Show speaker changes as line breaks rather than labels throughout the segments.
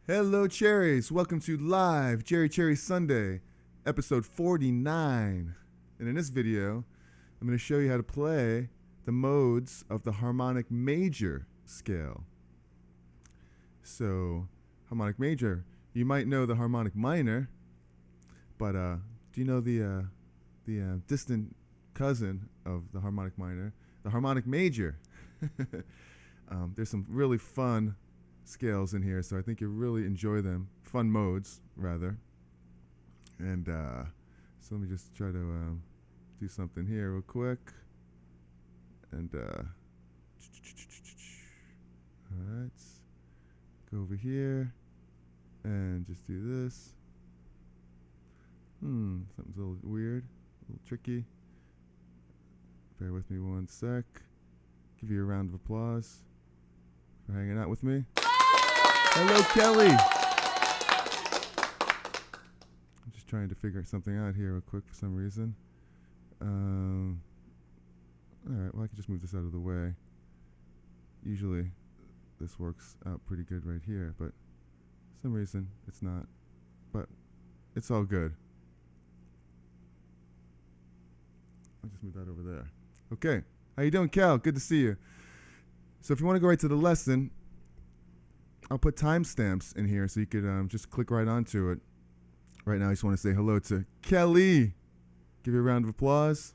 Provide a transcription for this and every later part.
Hello, Cherries. Welcome to Live Jerry Cherry Sunday, episode 49. And in this video, I'm going to show you how to play the modes of the harmonic major scale. So, harmonic major, you might know the harmonic minor, but do you know the distant cousin of the harmonic minor, the harmonic major? There's some really fun scales in here, so I think you'll really enjoy them. Fun modes, rather. And so let me just try to do something here real quick. And alright, go over here and just do this. Something's a little weird, a little tricky. Bear with me one sec. Give you a round of applause for hanging out with me. Hello, Kelly. I'm just trying to figure something out here real quick for some reason. Alright, well, I can just move this out of the way. Usually this works out pretty good right here, but for some reason it's not. But it's all good. I'll just move that over there. Okay. How you doing, Cal? Good to see you. So if you want to go right to the lesson, I'll put timestamps in here so you could just click right onto it. Right now I just want to say hello to Kelly. Give you a round of applause.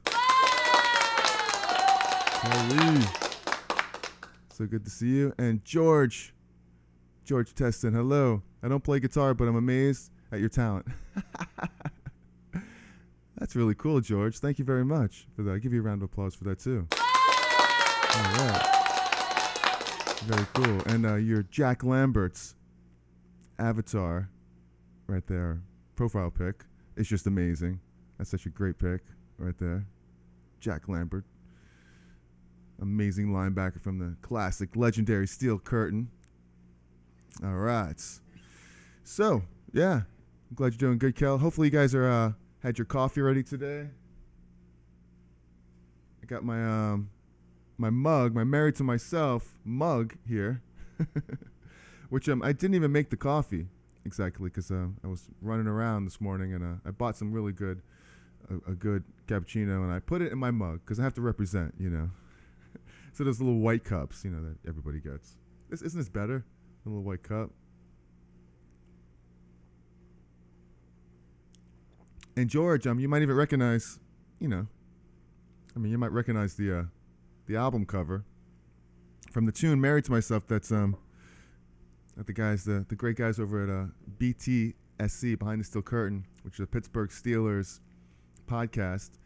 Kelly. So good to see you. And George Teston, hello. I don't play guitar, but I'm amazed at your talent. That's really cool, George. Thank you very much for that. I'll give you a round of applause for that, too. All right. Very cool. And your Jack Lambert's avatar right there, profile pic, is just amazing. That's such a great pic right there. Jack Lambert. Amazing linebacker from the classic, legendary Steel Curtain. All right. So, yeah. I'm glad you're doing good, Kel. Hopefully you guys are had your coffee ready today. I got my my mug, my Married to Myself mug here, which I didn't even make the coffee exactly because I was running around this morning and I bought some really good, a good cappuccino, and I put it in my mug because I have to represent, you know. So those little white cups, you know, that everybody gets. Isn't this better? A little white cup. And George, you might even recognize, you know, you might recognize the album cover from the tune "Married to Myself." That's the guys, the great guys over at BTSC, Behind the Steel Curtain, which is a Pittsburgh Steelers podcast.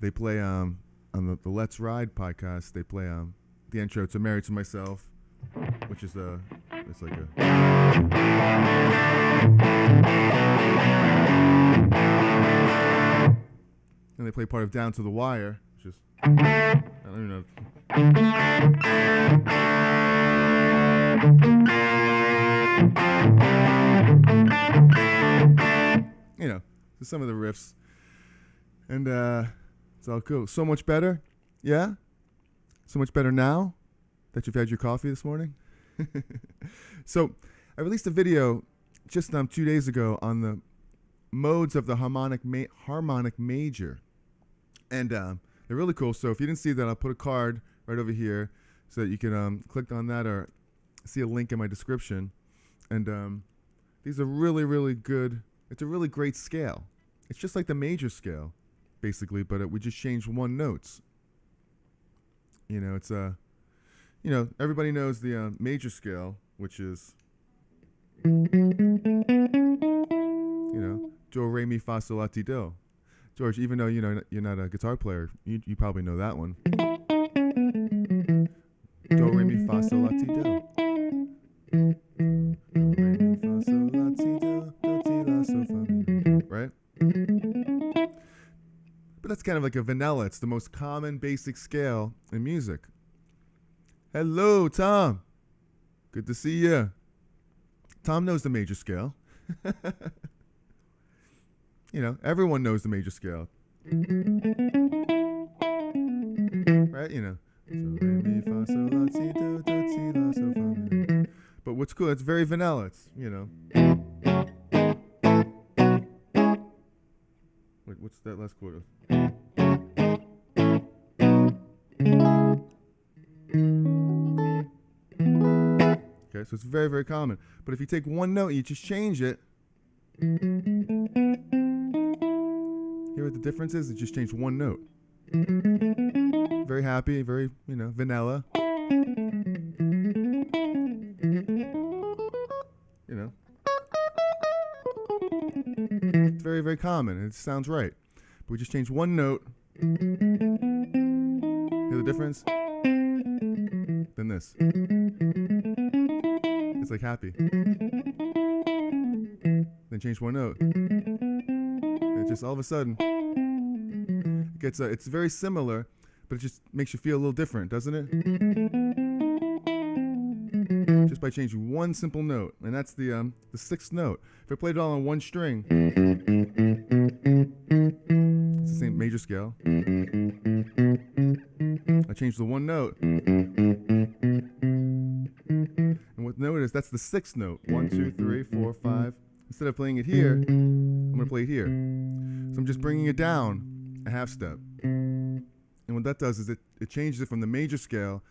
They play on the Let's Ride podcast. They play the intro to "Married to Myself," which is it's like a. And they play part of "Down to the Wire," which is I don't even know. You know, so some of the riffs, and it's all cool. So much better, yeah. So much better now that you've had your coffee this morning. So I released a video just 2 days ago on the modes of the harmonic major, and they're really cool. So if you didn't see that, I'll put a card right over here so that you can click on that or see a link in my description. And these are really, really good. It's a really great scale. It's just like the major scale, basically, but we just changed one notes. You know, it's you know, everybody knows the major scale, which is, you know, do, re, mi, fa, sol, la, ti, do. George, even though you know you're not a guitar player, you probably know that one. Do, re, mi, fa, sol, la, ti, do. Do, re, mi, fa, sol, la, ti, do. Do, ti, la, sol, fa, mi, re. Right? But that's kind of like a vanilla. It's the most common basic scale in music. Hello, Tom. Good to see you. Tom knows the major scale. You know, everyone knows the major scale. Right? You know. So, re, mi, fa, sol, la, ti, do, do, ti, la, sol, fa, mi, re. But what's cool, it's very vanilla. It's, you know. Wait, what's that last chord? Okay, so it's very, very common. But if you take one note, you just change it. Hear what the difference is? It just changed one note. Very happy, very, you know, vanilla. You know. It's very, very common. It sounds right. But we just changed one note. Hear the difference? Then this. It's like happy. Then change one note. And it just all of a sudden it gets it's very similar, but it just makes you feel a little different, doesn't it? Just by changing one simple note, and that's the sixth note. If I played it all on one string, it's the same major scale. I changed the one note, and what note is that's the sixth note. 1, 2, 3, 4, 5. Instead of playing it here, I'm going to play it here. So I'm just bringing it down a half step. And what that does is it changes it from the major scale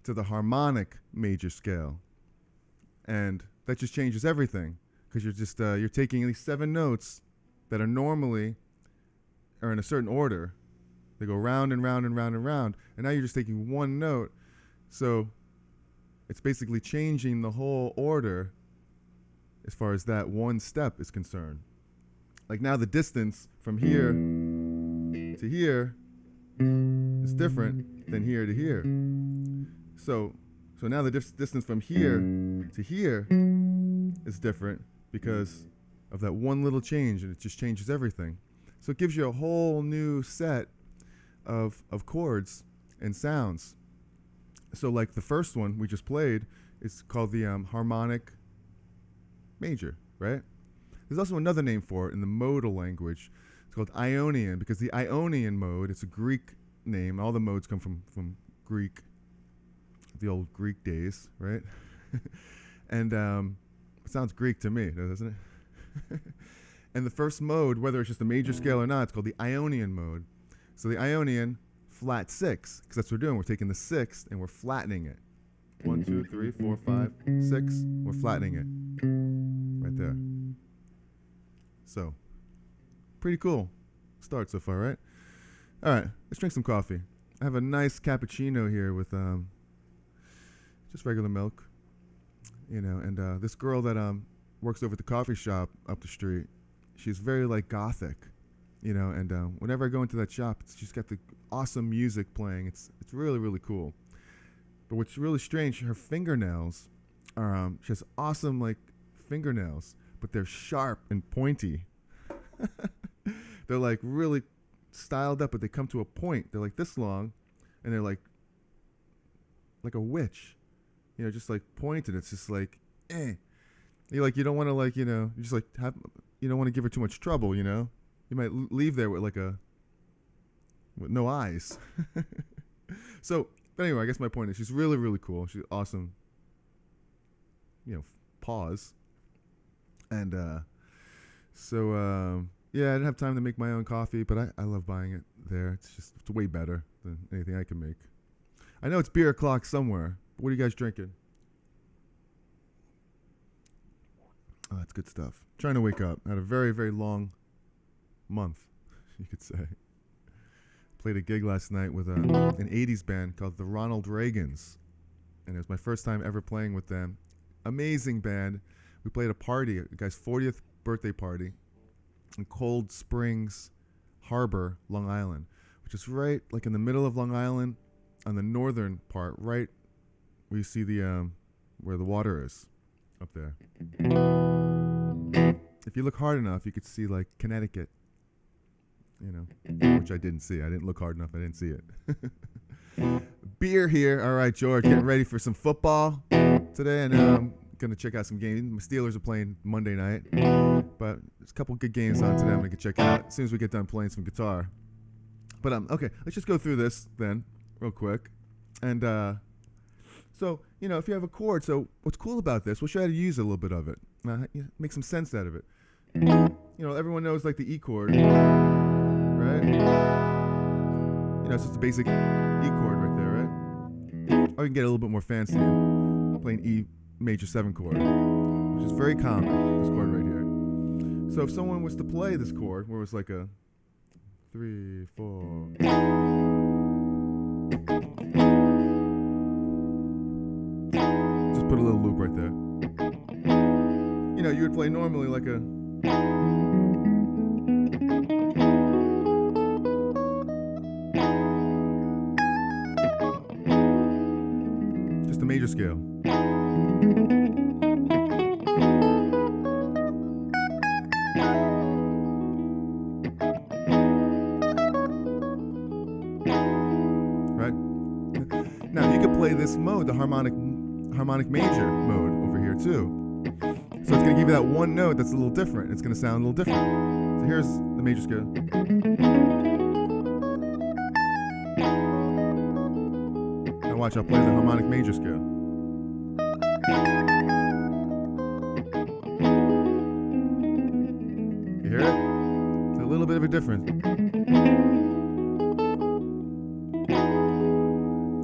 to the harmonic major scale. And that just changes everything, because you're just you're taking these 7 notes that are normally are in a certain order. They go round and round and round and round, and now you're just taking one note. So it's basically changing the whole order as far as that one step is concerned. Like now the distance from here to here is different than here to here. So now the distance from here to here is different because of that one little change, and it just changes everything. So it gives you a whole new set of chords and sounds. So like the first one we just played is called the Harmonic Major, right? There's also another name for it in the modal language. It's called Ionian, because the Ionian Mode, it's a Greek name. All the modes come from Greek, the old Greek days, right? And it sounds Greek to me, doesn't it? And the first mode, whether it's just a major scale or not, it's called the Ionian Mode. So the Ionian, flat 6, because that's what we're doing. We're taking the 6th and we're flattening it. 1, 2, 3, 4, 5, 6. We're flattening it right there. So pretty cool start so far, right? All right, let's drink some coffee. I have a nice cappuccino here with just regular milk, you know. And this girl that works over at the coffee shop up the street, she's very like gothic, you know. And whenever I go into that shop, she's got the awesome music playing. It's really, really cool. But what's really strange, her fingernails are she has awesome like fingernails, but they're sharp and pointy. They're like really styled up, but they come to a point. They're like this long, and they're like a witch, you know, just like pointed. It's just like, you don't want to like, you know, you just like you don't want to give her too much trouble, you know. You might leave there with with no eyes. So, but anyway, I guess my point is she's really, really cool. She's awesome, you know, paws. And yeah, I didn't have time to make my own coffee, but I love buying it there. It's way better than anything I can make. I know it's beer o'clock somewhere. But what are you guys drinking? Oh, that's good stuff. Trying to wake up. I had a very, very long month, you could say. Played a gig last night with an 80s band called the Ronald Reagans. And it was my first time ever playing with them. Amazing band. We played a party, a guy's 40th birthday party in Cold Springs Harbor, Long Island, which is right like in the middle of Long Island on the northern part, right where you see the where the water is up there. If you look hard enough, you could see like Connecticut, you know, which I didn't see. I didn't look hard enough. I didn't see it. Beer here. All right, George, getting ready for some football today, and I'm going to check out some games. My Steelers are playing Monday night, but there's a couple good games on today I'm going to check out as soon as we get done playing some guitar. But okay, let's just go through this then real quick. And So, if you have a chord, so what's cool about this, we'll show you how to use a little bit of it. Make some sense out of it. Everyone knows like the E chord, right? It's just a basic E chord right there, right? Or you can get a little bit more fancy and play an E major 7 chord, which is very common, this chord right here. So if someone was to play this chord, where it was like a 3, 4, just put a little loop right there. You would play normally like a just a major scale. Right? Now you could play this mode, the harmonic major mode over here too. So it's going to give you that one note that's a little different. It's going to sound a little different. So here's the major scale. Now watch, I'll play the harmonic major scale. You hear it? It's a little bit of a difference.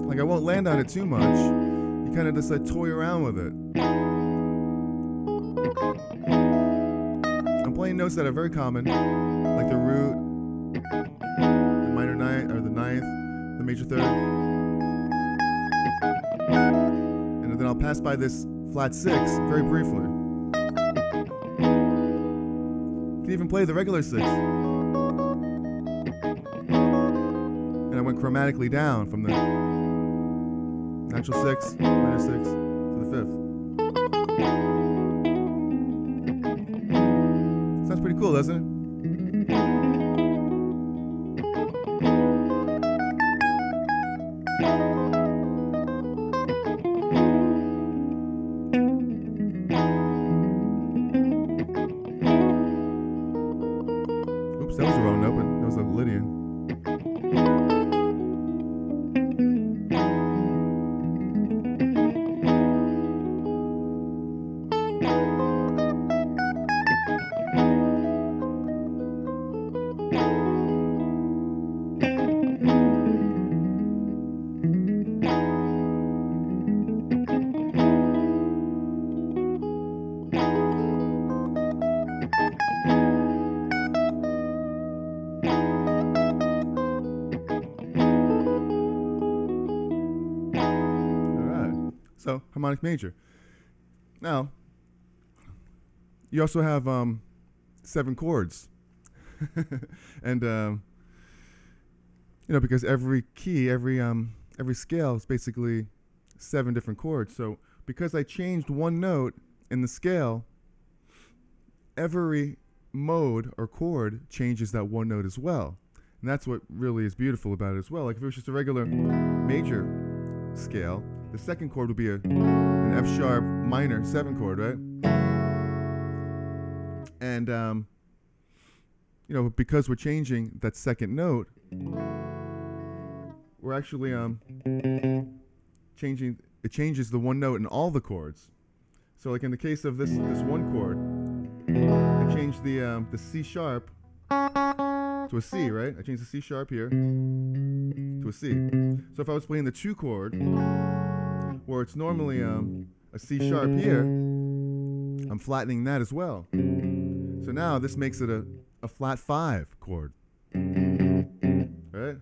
Like I won't land on it too much. You kind of just like toy around with it. I'm playing notes that are very common, like the root, the minor ninth, or the ninth, the major third. And then I'll pass by this flat 6 very briefly. You can even play the regular 6. And I went chromatically down from the natural 6, minor 6 to the 5th. Sounds pretty cool, doesn't it? Oops, that was the wrong note, but that was a Lydian. So, harmonic major. Now, you also have 7 chords. And, because every key, every scale is basically 7 different chords. So, because I changed one note in the scale, every mode or chord changes that one note as well. And that's what really is beautiful about it as well. Like if it was just a regular major scale, the second chord would be an F sharp minor 7 chord, right? And because we're changing that second note, we're actually changing. It changes the one note in all the chords. So, like in the case of this one chord, I changed the C sharp to a C, right? I changed the C sharp here to a C. So if I was playing the 2 chord, where it's normally a C sharp here, I'm flattening that as well. So now this makes it a flat 5 chord, right?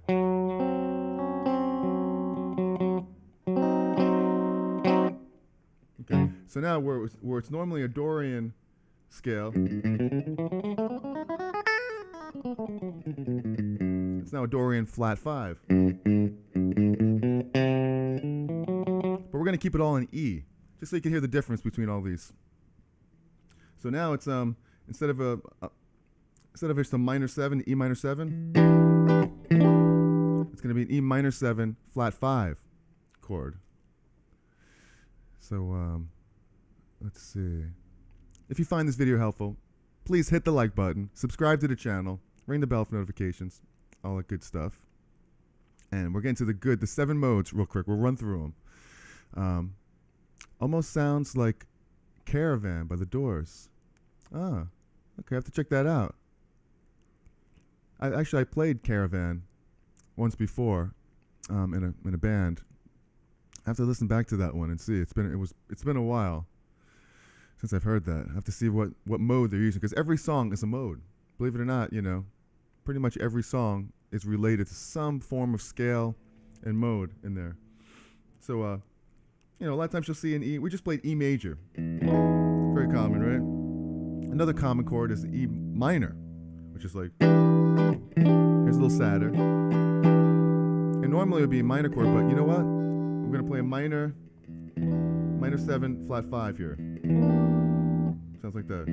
Okay. So now where it's normally a Dorian scale, it's now a Dorian flat 5. But we're going to keep it all in E, just so you can hear the difference between all these. So now it's instead of just a minor 7, E minor 7, it's going to be an E minor 7 flat 5 chord. So let's see. If you find this video helpful, please hit the like button, subscribe to the channel, ring the bell for notifications, all that good stuff. And we're getting to the 7 modes real quick. We'll run through them. Almost sounds like Caravan by the Doors. Ah, okay, I have to check that out. I played Caravan once before in a band. I have to listen back to that one and see. It's been a while since I've heard that. I have to see what mode they're using, because every song is a mode. Believe it or not, pretty much every song is related to some form of scale and mode in there. So, a lot of times you'll see an E. We just played E major. Very common, right? Another common chord is E minor, which is like, here's a little sadder. And normally it would be a minor chord, but you know what? We're going to play a minor 7, flat 5 here. Sounds like that.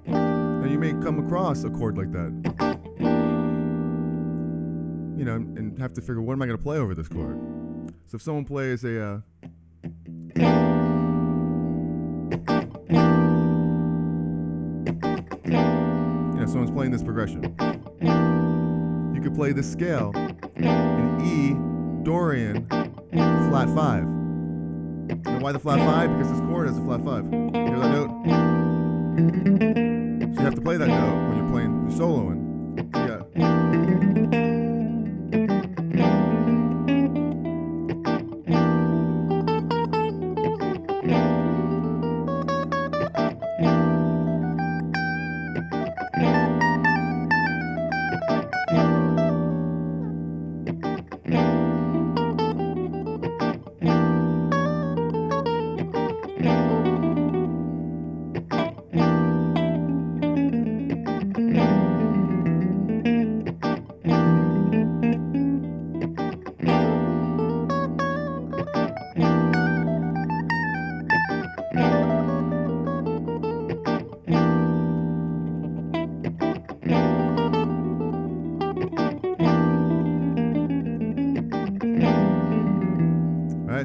Now you may come across a chord like that, and have to figure, what am I going to play over this chord? So if someone plays a someone's playing this progression, you could play this scale in E Dorian flat 5. And why the flat 5? Because this chord has a flat 5. You hear that note? So you have to play that note when you're playing, you're soloing. Yeah.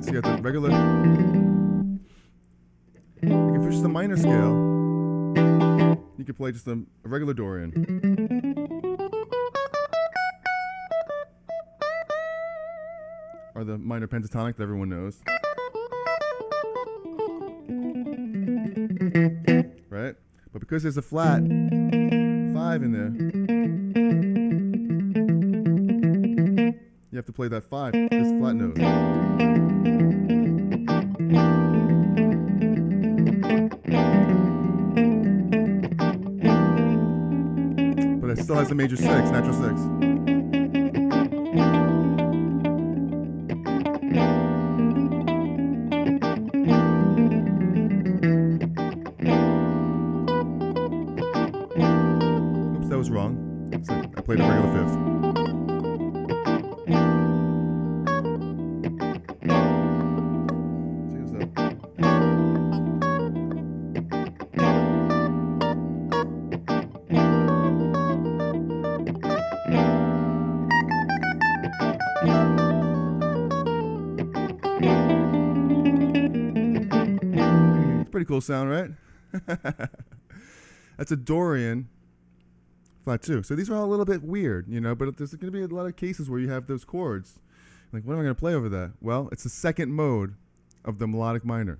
So you got the regular. If it's just a minor scale, you can play just a regular Dorian. Or the minor pentatonic that everyone knows. Right? But because there's a flat 5 in there, you have to play that 5, this flat note. But it still has the major 6, natural 6. Oops, that was wrong. So I played a regular 5th. Pretty cool sound, right? That's a Dorian flat 2. So these are all a little bit weird, but there's going to be a lot of cases where you have those chords. Like, what am I going to play over that? Well, it's the second mode of the melodic minor.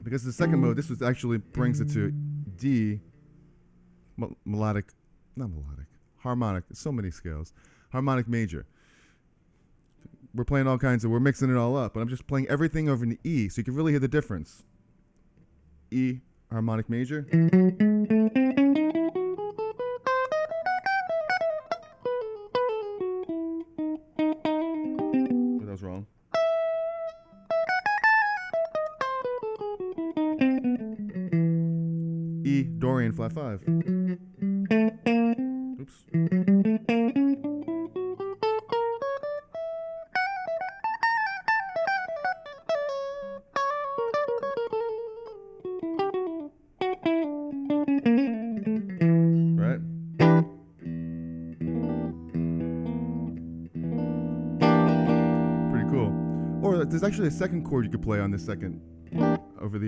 Because the second mode, this actually brings it to D, harmonic. There's so many scales. Harmonic major. We're playing all kinds of, we're mixing it all up, but I'm just playing everything over an E, so you can really hear the difference. E harmonic major. Oh, that was wrong. E Dorian flat 5. Oops. There's actually a second chord you could play on this second, over the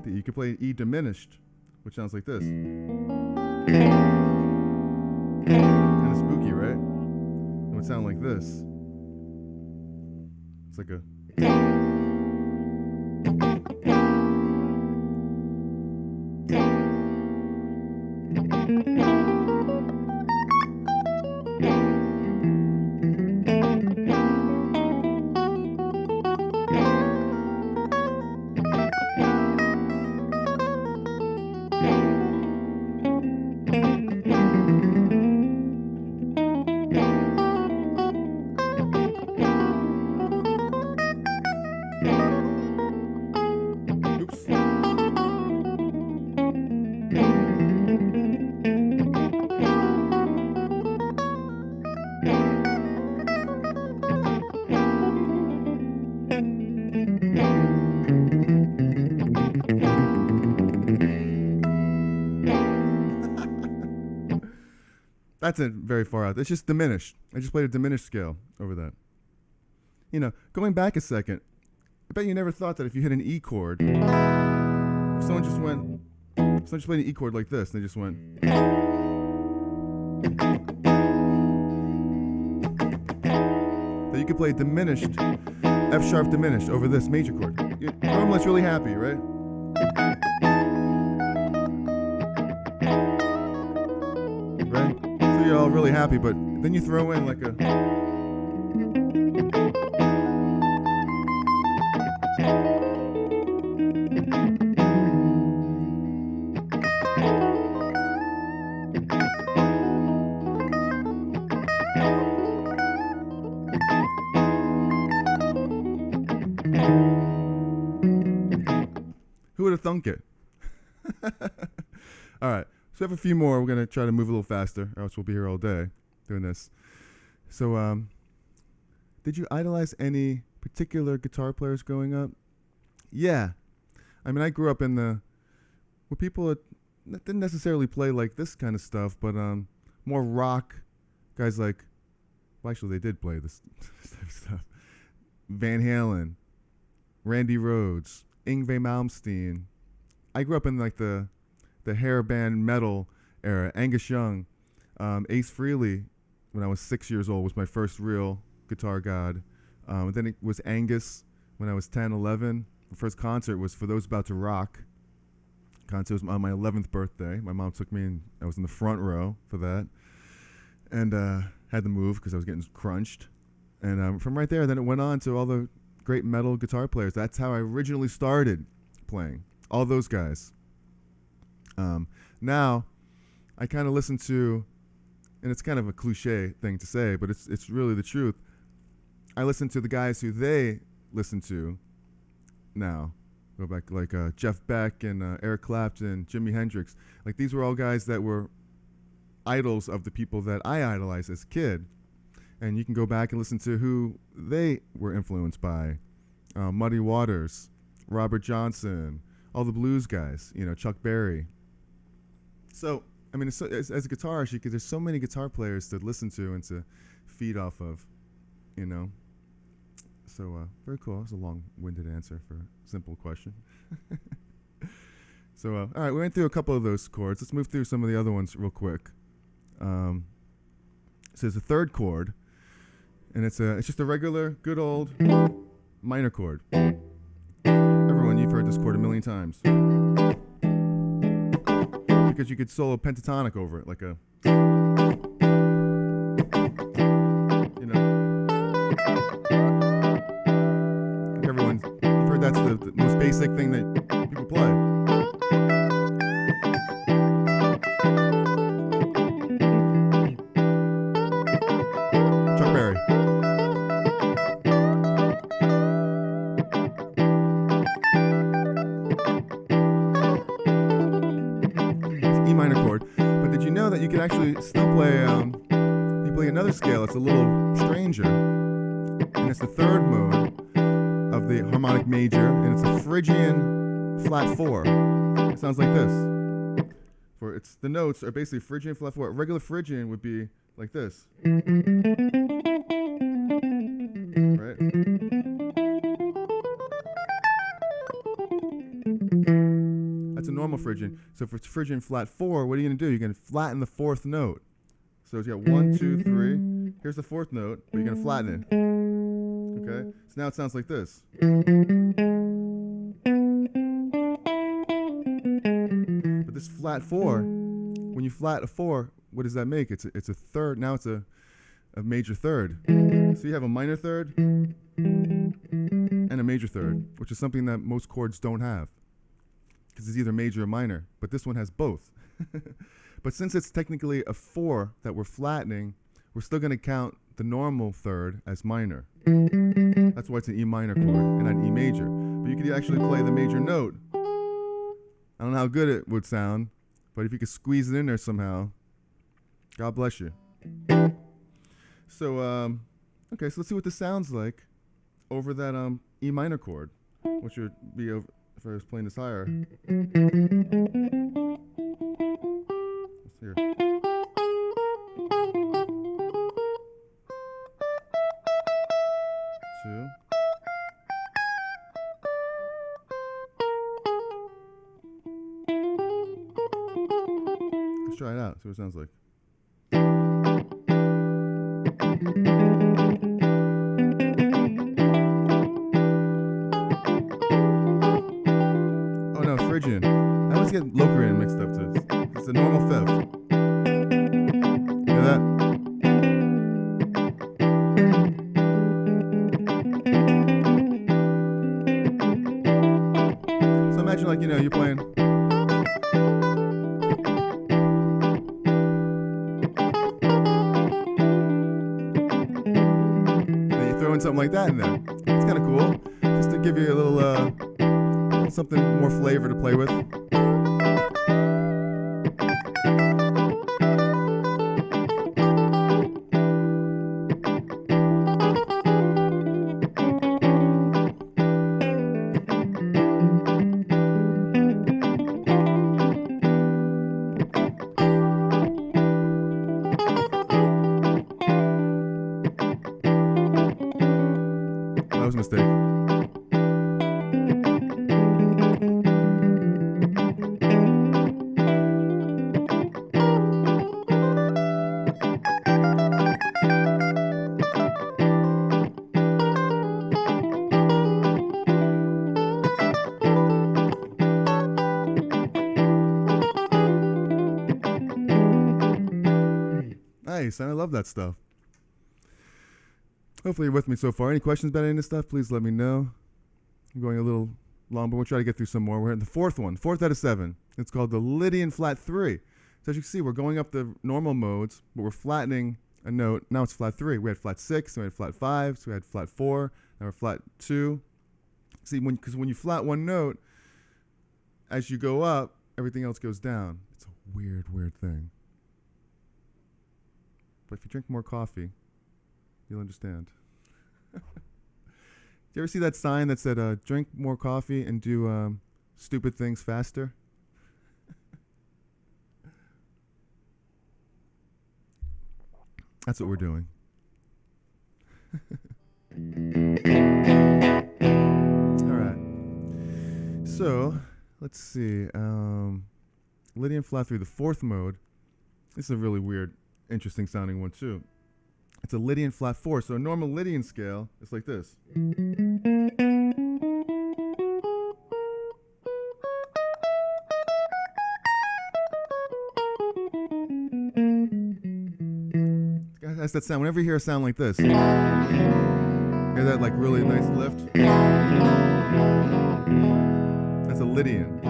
you could play E diminished, which sounds like this. Kind of spooky, right? It would sound like this. It's like a... That's it, very far out. It's just diminished. I just played a diminished scale over that. You know, going back a second, I bet you never thought that if you hit an E chord, if someone just played an E chord like this, and they just went, that you could play diminished, F sharp diminished over this major chord. Normally it's really happy, right? Right? So you're all really happy, but then you throw in like a... Who would have thunk it? All right. So we have a few more. We're going to try to move a little faster, or else we'll be here all day doing this. So did you idolize any particular guitar players growing up? Yeah. I mean, I grew up in where people didn't necessarily play like this kind of stuff, but more rock guys like, well, actually, they did play this type of stuff. Van Halen, Randy Rhoads, Yngwie Malmsteen. I grew up in like the hair band metal era. Angus Young, Ace Frehley, when I was 6 years old, was my first real guitar god. Then it was Angus when I was 10, 11. My first concert was For Those About to Rock. Concert was on my 11th birthday. My mom took me, and I was in the front row for that. And had to move because I was getting crunched. And from right there, then it went on to all the great metal guitar players. That's how I originally started playing. All those guys. Now, I kind of listen to, and it's kind of a cliche thing to say, but it's really the truth. I listen to the guys who they listen to now. Go back like Jeff Beck and Eric Clapton, Jimi Hendrix. Like these were all guys that were idols of the people that I idolized as a kid. And you can go back and listen to who they were influenced by. Muddy Waters, Robert Johnson, all the blues guys, Chuck Berry. So, I mean, as a guitarist, there's so many guitar players to listen to and to feed off of, So, very cool. That was a long-winded answer for a simple question. So, all right, we went through a couple of those chords. Let's move through some of the other ones real quick. So there's a third chord, and it's just a regular, good old minor chord. Everyone, you've heard this chord a million times. Because you could solo pentatonic over it, like a... Like everyone, you've heard that's the most basic thing that people play. You can actually still play, you play another scale. It's a little stranger. And it's the third mode of the harmonic major. And it's a Phrygian flat 4. It sounds like this. The notes are basically Phrygian flat 4. Regular Phrygian would be like this. Right? That's a normal Phrygian. So for Phrygian flat 4, what are you going to do? You're going to flatten the fourth note. So you got 1, 2, 3. Here's the fourth note, but you're going to flatten it. Okay, so now it sounds like this. But this flat 4, when you flat a 4, what does that make? It's a third. Now it's a major third. So you have a minor third and a major third, which is something that most chords don't have, because it's either major or minor. But this one has both. But since it's technically a 4 that we're flattening, we're still going to count the normal third as minor. That's why it's an E minor chord and not E major. But you could actually play the major note. I don't know how good it would sound, but if you could squeeze it in there somehow, God bless you. So, okay, so let's see what this sounds like over that E minor chord, which would be over, if I was playing this higher. Let's hear. Two. Let's try it out, see what it sounds like. Oh no, Phrygian. I always get Locrian mixed up to this. It's a normal fifth. Hear that? So imagine, like, you're playing. And you throw in something like that in there. It's kind of cool, just to give you a little something more flavor to play with. That was a mistake. Nice, and I love that stuff. Hopefully you're with me so far. Any questions about any of this stuff, please let me know. I'm going a little long, but we'll try to get through some more. We're in the fourth one, 4th out of 7. It's called the Lydian flat 3. So as you can see, we're going up the normal modes, but we're flattening a note. Now it's flat 3. We had flat 6, then we had flat 5, so we had flat 4, now we're flat 2. See, because when you flat one note, as you go up, everything else goes down. It's a weird, weird thing. But if you drink more coffee, you'll understand. Do you ever see that sign that said, drink more coffee and do stupid things faster? That's what we're doing. All right. So, let's see. Lydian flat 3, the 4th mode. This is a really weird, interesting sounding one too. It's a Lydian flat 4. So a normal Lydian scale is like this. That's that sound. Whenever you hear a sound like this, hear that like really nice lift? That's a Lydian.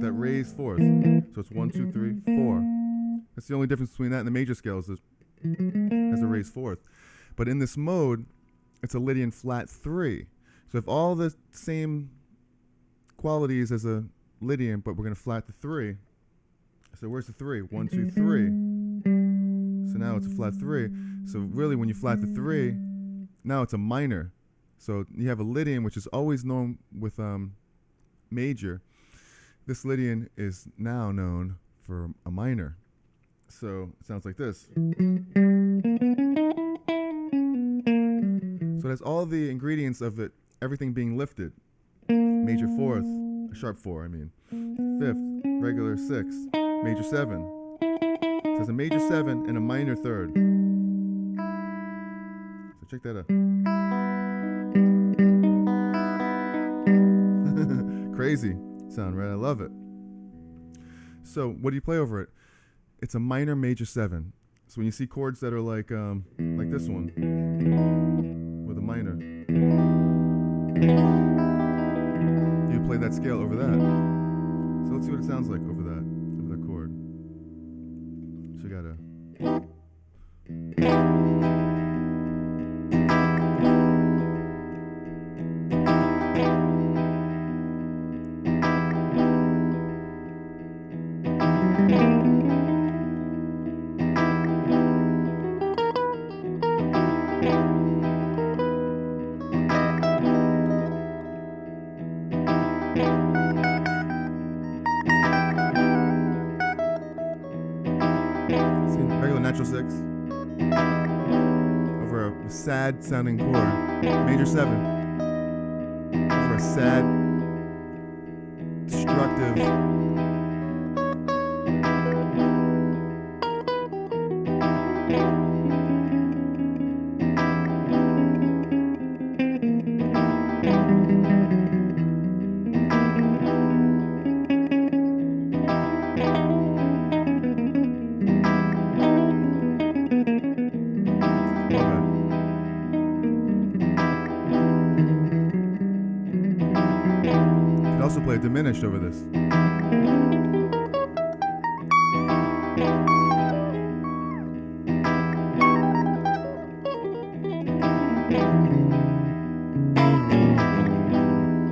That raised 4th. So it's 1, 2, 3, 4. That's the only difference between that and the major scales is has a raised 4th. But in this mode, it's a Lydian flat 3. So if all the same qualities as a Lydian, but we're going to flat the 3. So where's the 3? 1, 2, 3. So now it's a flat 3. So really when you flat the 3, now it's a minor. So you have a Lydian, which is always known with major. This Lydian is now known for a minor. So it sounds like this. So it has all the ingredients of it, everything being lifted. Major 4th, a sharp 4, I mean. 5th, regular 6th, major 7. So So it's a major 7 and a minor 3rd. So check that out. Crazy sound, right? I love it. So what do you play over it? It's a minor major 7. So when you see chords that are like this one with a minor, you play that scale over that. So let's see what it sounds like over that chord. So you gotta. Regular natural 6 over a sad sounding chord, major 7 over a sad, destructive, also play diminished over this.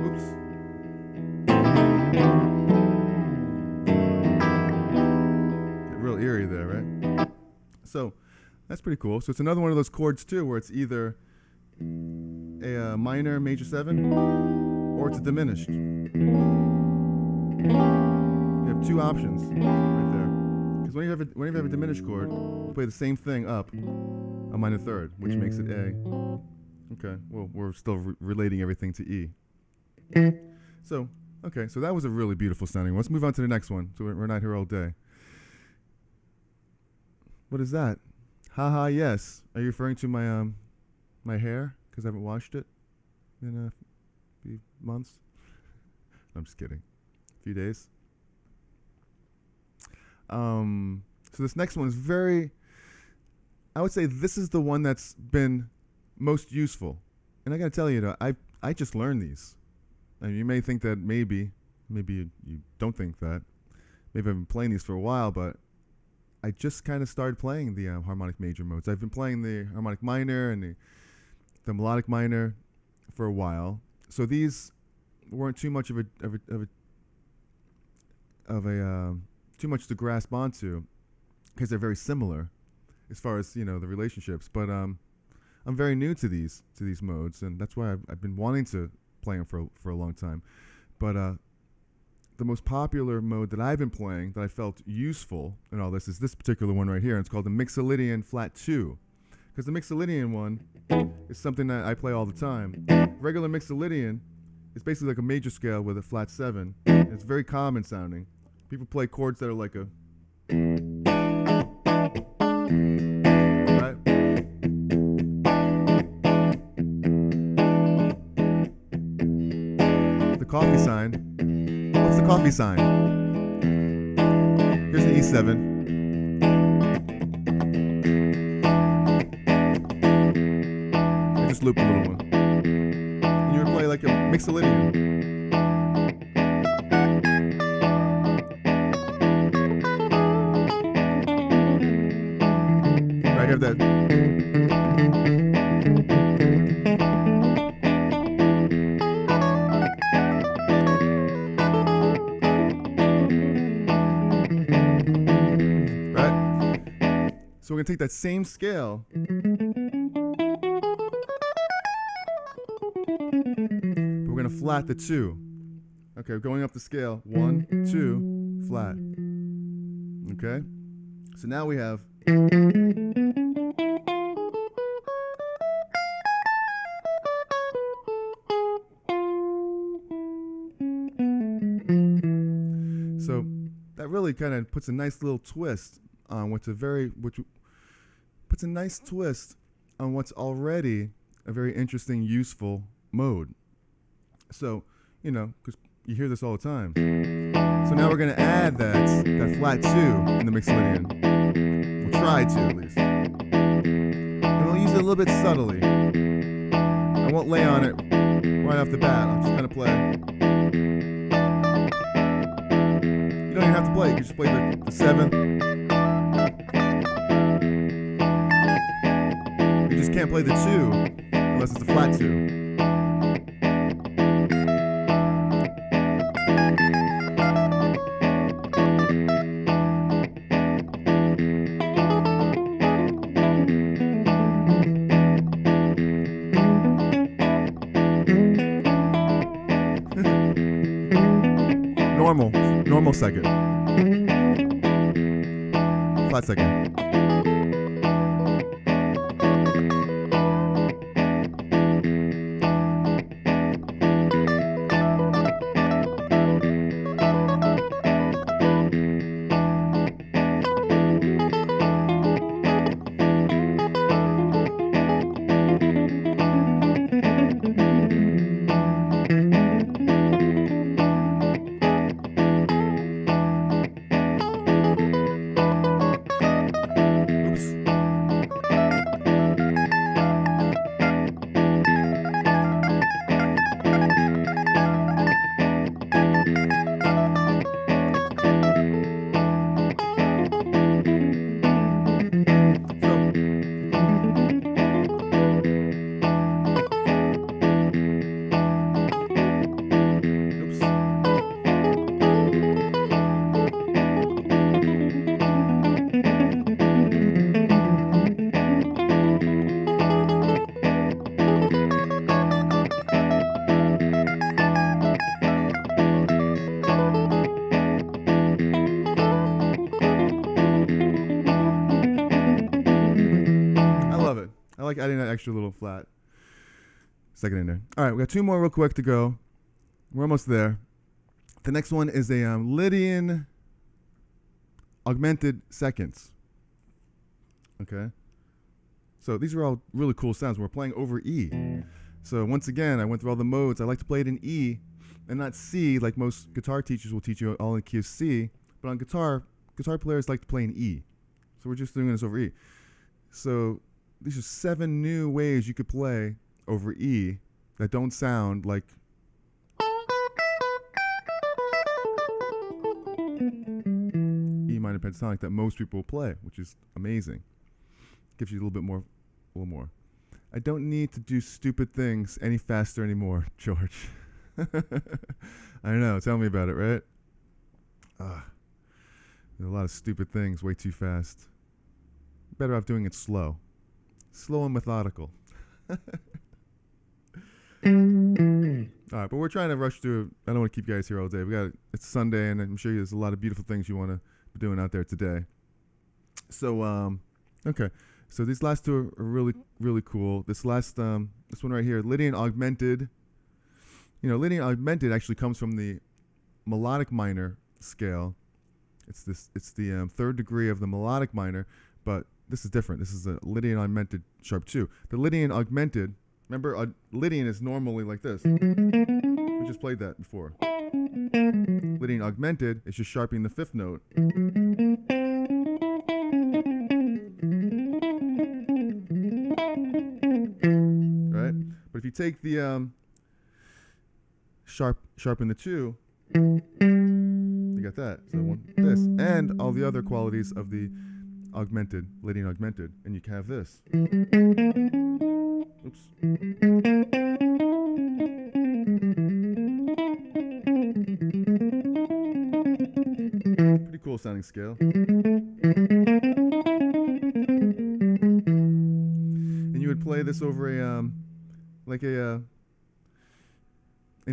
Oops. Get real eerie there, right? So that's pretty cool. So it's another one of those chords too where it's either a minor major 7 or it's a diminished. You have two options right there. Because when you have a diminished chord, you play the same thing up a minor 3rd, which makes it A. Okay, well, we're still relating everything to E. So, okay, so that was a really beautiful sounding one. Let's move on to the next one, so we're not here all day. What is that? Haha, yes. Are you referring to my my hair? Because I haven't washed it in a few months. I'm just kidding. A few days. So this next one is very, I would say this is the one that's been most useful. And I got to tell you, I just learned these. And you may think that maybe you don't think that. Maybe I've been playing these for a while, but I just kind of started playing the harmonic major modes. I've been playing the harmonic minor and the melodic minor for a while. So these weren't too much of a too much to grasp onto, because they're very similar as far as the relationships. But I'm very new to these modes, and that's why I've been wanting to play them for a long time. But the most popular mode that I've been playing that I felt useful in all this is this particular one right here. And it's called the Mixolydian Flat 2, because the Mixolydian one is something that I play all the time. Regular Mixolydian is basically like a major scale with a flat 7. It's very common sounding. People play chords that are like a right? The coffee sign. What's the coffee sign? Here's the E7. I just looped a little one. And you would play like a Mixolydian. I have that. Right? So we're going to take that same scale. But we're going to flat the 2. Okay, we're going up the scale. 1, 2, flat. Okay? So now we have. So that really kind of puts a nice little twist on which puts a nice twist on what's already a very interesting, useful mode. So, you know, because you hear this all the time. So now we're going to add that flat 2 in the Mixolydian. We'll try to, at least. And we'll use it a little bit subtly. I won't lay on it right off the bat. I'll just kind of play. You don't even have to play. You can just play the 7th. You just can't play the 2 unless it's a flat 2. Normal second. Flat second. I like adding that extra little flat second in there. All right, we got 2 more real quick to go. We're almost there. The next one is a Lydian Augmented seconds. Okay. So these are all really cool sounds. We're playing over E. So once again, I went through all the modes. I like to play it in E and not C, like most guitar teachers will teach you all in key of C. But on guitar players like to play in E. So we're just doing this over E. So these are 7 new ways you could play over E that don't sound like E minor pentatonic that most people play, which is amazing. Gives you a little more. I don't need to do stupid things any faster anymore, George. I know. Tell me about it, right? There's a lot of stupid things way too fast. Better off doing it slow. Slow and methodical. All right, but we're trying to rush through. I don't want to keep you guys here all day. It's Sunday, and I'm sure there's a lot of beautiful things you want to be doing out there today. So, okay. So these last 2 are really, really cool. This one right here, Lydian Augmented. You know, Lydian Augmented actually comes from the Melodic Minor scale. It's the 3rd degree of the Melodic Minor, but this is different. This is a Lydian Augmented sharp 2. The Lydian Augmented, remember, a Lydian is normally like this. We just played that before. Lydian Augmented is just sharpening the 5th note. Right? But if you take the sharpen the 2, you got that. So this and all the other qualities of the Augmented, Lydian Augmented, and you can have this. Oops. Pretty cool sounding scale. And you would play this over an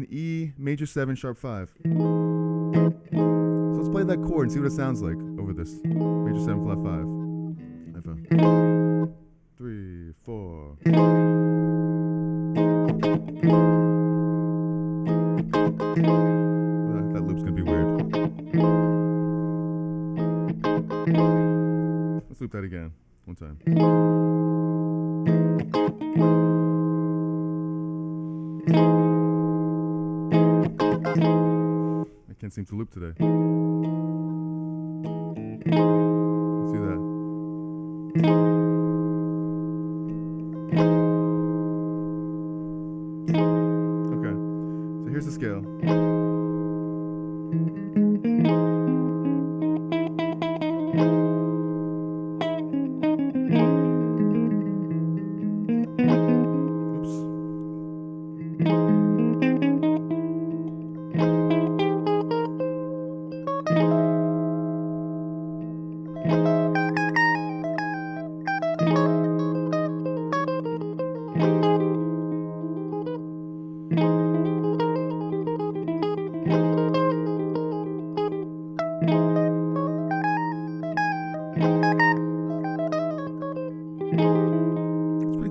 E major 7 sharp 5. So let's play that chord and see what it sounds like over this major 7 flat 5. 3, 4. That loop's gonna be weird. loop that again. One time. I can't seem to loop today. Let's do that. Okay, so here's the scale.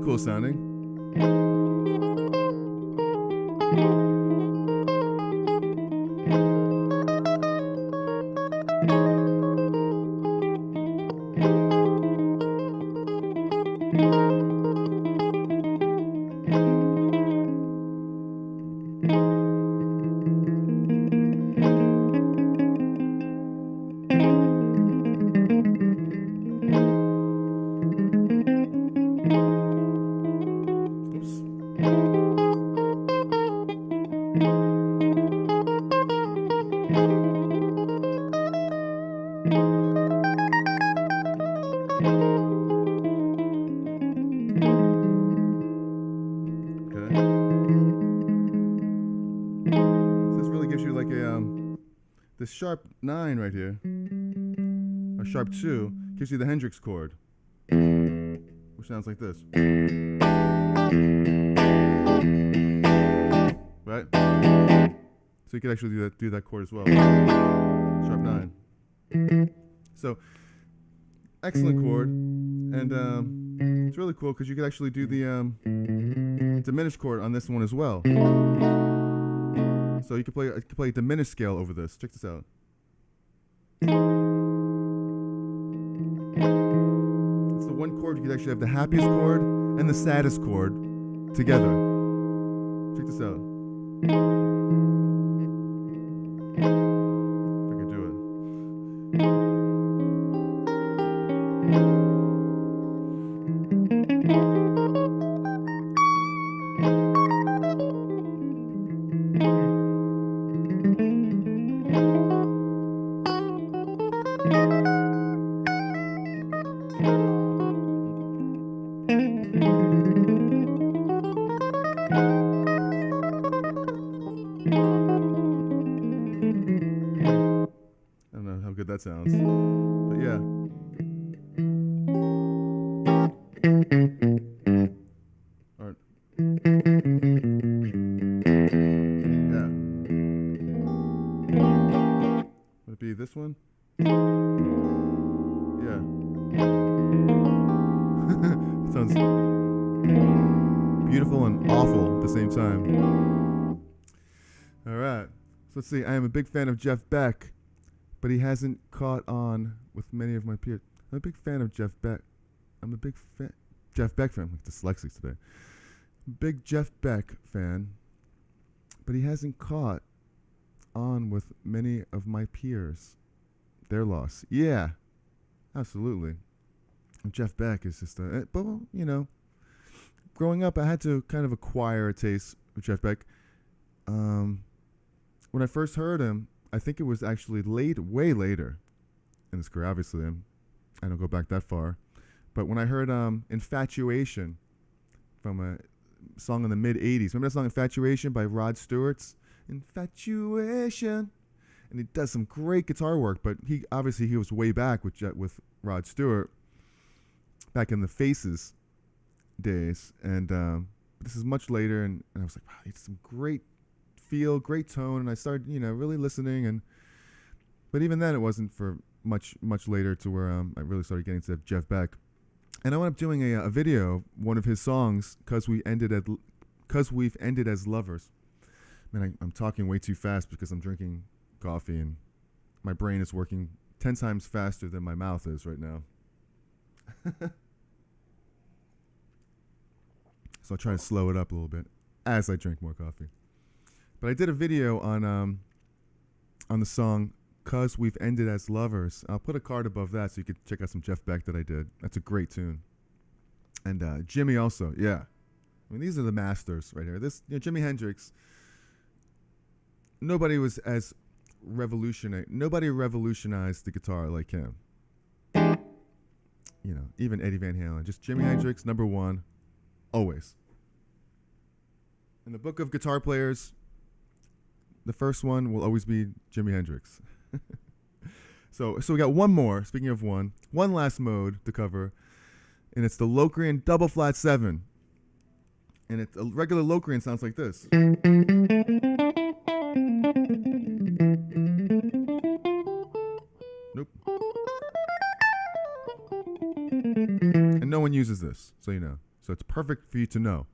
Cool sounding. This sharp 9 right here, or sharp 2, gives you the Hendrix chord, which sounds like this. Right? So you could actually do that chord as well. Sharp 9. So, excellent chord, and it's really cool because you could actually do the diminished chord on this one as well. So you could play a diminished scale over this. Check this out. It's the one chord you could actually have the happiest chord and the saddest chord together. Check this out. If I could do it. That sounds, but yeah. All right. Yeah. Would it be this one? Yeah. It sounds beautiful and awful at the same time. All right. So let's see. I am a big fan of Jeff Beck, but he hasn't caught on with many of my peers. I'm a big fan of Jeff Beck. I'm a big Jeff Beck fan. I'm like dyslexic today. Big Jeff Beck fan, but he hasn't caught on with many of my peers. Their loss. Yeah, absolutely. Jeff Beck is just but well, you know, growing up, I had to kind of acquire a taste of Jeff Beck. When I first heard him, I think it was actually way later in his career. Obviously, I don't go back that far. But when I heard Infatuation from a song in the mid-'80s. Remember that song Infatuation by Rod Stewart's? Infatuation. And he does some great guitar work, but he was way back with Rod Stewart back in the Faces days. And this is much later, and I was like, wow, it's some great feel, great tone, and I started, really listening, but even then it wasn't for much later to where I really started getting to Jeff Beck. And I wound up doing a video, one of his songs, Cause We've Ended as Lovers. Man, I'm talking way too fast because I'm drinking coffee and my brain is working 10 times faster than my mouth is right now. So I'll try to slow it up a little bit as I drink more coffee. But I did a video on the song "'Cause We've Ended as Lovers." I'll put a card above that so you could check out some Jeff Beck that I did. That's a great tune. And Jimmy also, yeah. I mean, these are the masters right here. This, Jimi Hendrix. Nobody was as revolutionary. Nobody revolutionized the guitar like him. Even Eddie Van Halen. Just Jimi Hendrix, number one, always. In the book of guitar players, the first one will always be Jimi Hendrix. So we got one more. Speaking of one last mode to cover, and it's the Locrian double flat 7. And it's a regular Locrian sounds like this. Nope. And no one uses this, so you know. So it's perfect for you to know.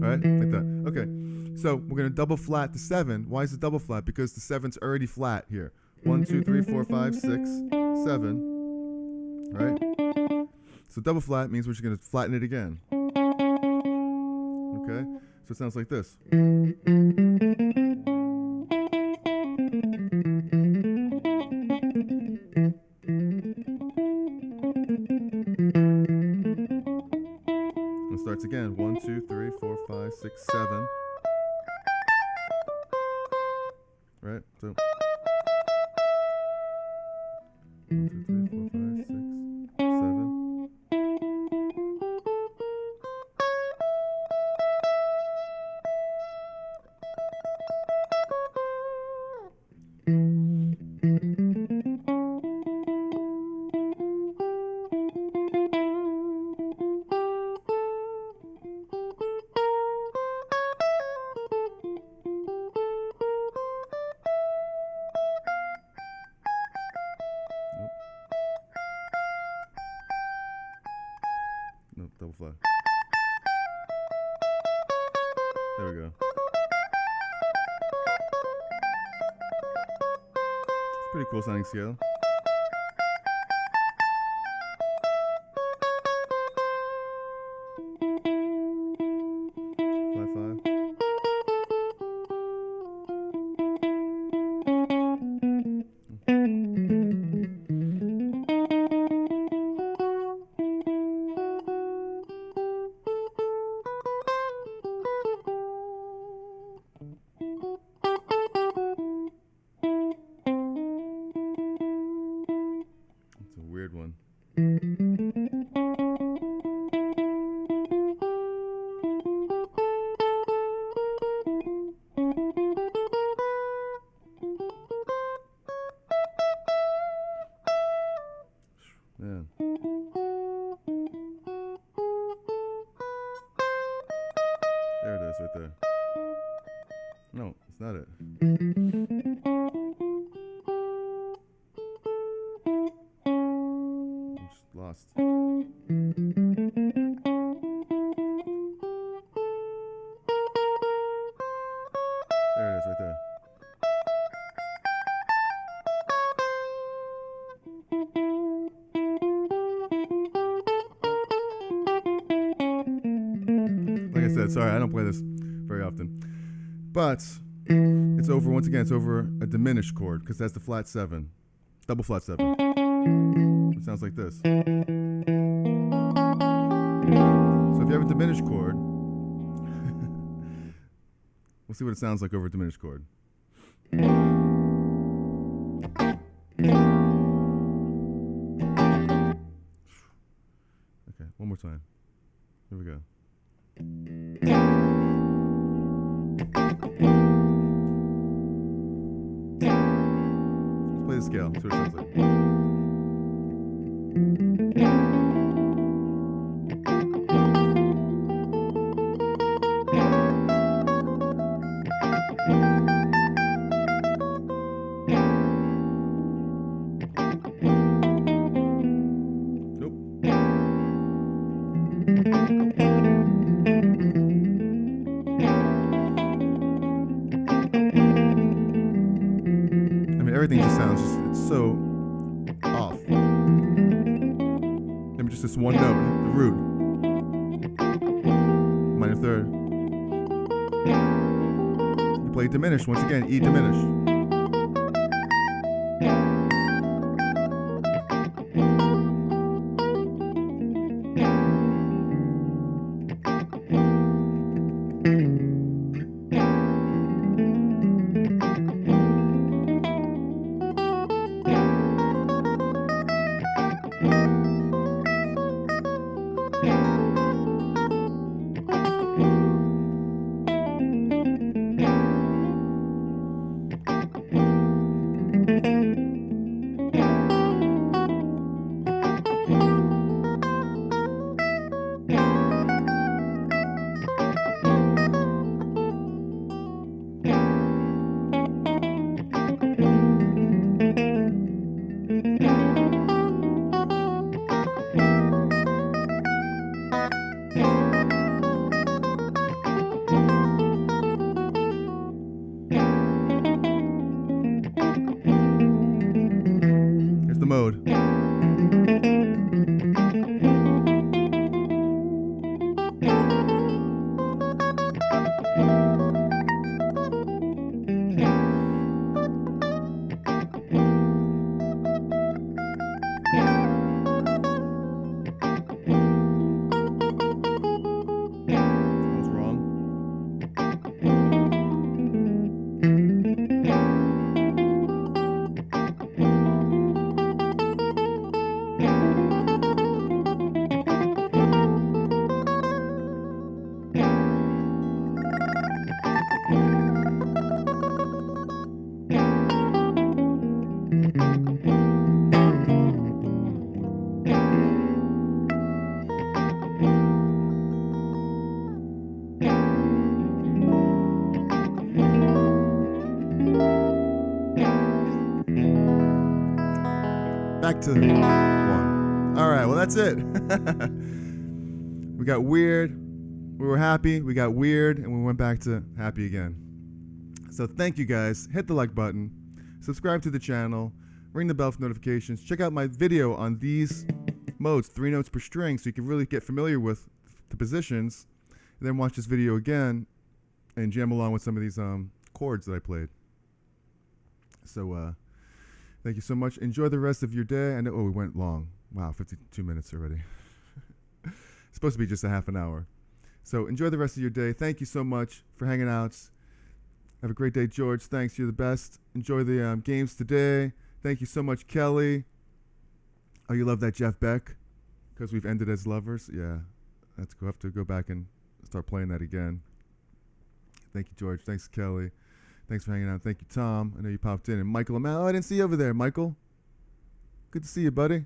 Alright, like that. Okay. So we're gonna double flat the 7. Why is it double flat? Because the 7's already flat here. 1, 2, 3, 4, 5, 6, 7. Right? So double flat means we're just gonna flatten it again. Okay? So it sounds like this. It starts again. 1, 2, 3, 4, 5, 6, 7. Right? So 1, 2, 3, 4, 5, 6, 7. No, double flat. There we go. It's a pretty cool sounding scale. Flat 5. It's a weird one. Man. There it is right there. No, it's not it. I'm just lost. There it is right there. Like I said, sorry, I don't play this very often. But it's over, once again, it's over a diminished chord because that's the flat 7. Double flat 7. It sounds like this. So if you have a diminished chord, we'll see what it sounds like over a diminished chord. Okay, one more time. Here we go. Let's play the scale. See what it sounds like. Nope. everything just sounds it's so off. Maybe just this one note, the root. Minor third. You play diminished once again, E diminished. Mode. Back to one. All right, well, that's it. We got weird. We were happy. We got weird, and we went back to happy again. So thank you guys. Hit the like button. Subscribe to the channel. Ring the bell for notifications. Check out my video on these modes, 3 notes per string, so you can really get familiar with the positions. And then watch this video again and jam along with some of these chords that I played. So thank you so much. Enjoy the rest of your day. I know, we went long. Wow, 52 minutes already. It's supposed to be just a half an hour. So enjoy the rest of your day. Thank you so much for hanging out. Have a great day, George. Thanks. You're the best. Enjoy the games today. Thank you so much, Kelly. Oh, you love that Jeff Beck? Because we've ended as lovers? Yeah. We'll have to go back and start playing that again. Thank you, George. Thanks, Kelly. Thanks for hanging out. Thank you, Tom. I know you popped in. And Michael Amal. Oh, I didn't see you over there, Michael. Good to see you, buddy.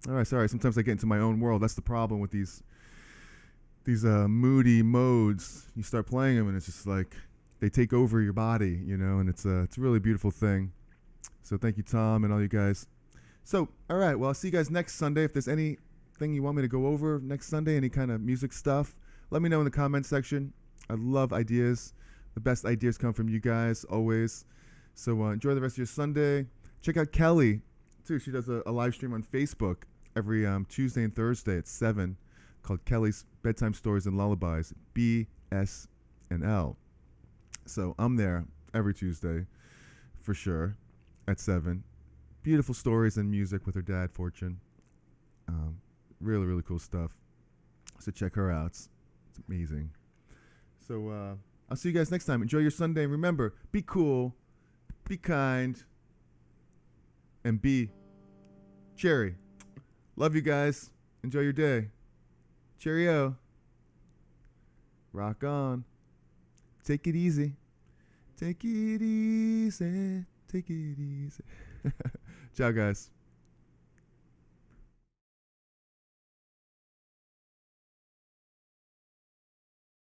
All right, sorry. Sometimes I get into my own world. That's the problem with these moody modes. You start playing them, and it's just like they take over your body, you know, and it's a really beautiful thing. So thank you, Tom, and all you guys. So, all right, well, I'll see you guys next Sunday. If there's anything you want me to go over next Sunday, any kind of music stuff, let me know in the comment section. I love ideas. The best ideas come from you guys, always. So enjoy the rest of your Sunday. Check out Kelly, too. She does a live stream on Facebook every Tuesday and Thursday at 7 called Kelly's Bedtime Stories and Lullabies, BS&L. So I'm there every Tuesday for sure at 7. Beautiful stories and music with her dad, Fortune. Really, really cool stuff. So check her out. It's amazing. So I'll see you guys next time. Enjoy your Sunday. And remember, be cool, be kind, and be cherry. Love you guys. Enjoy your day. Cheerio. Rock on. Take it easy. Take it easy. Take it easy. Ciao, guys.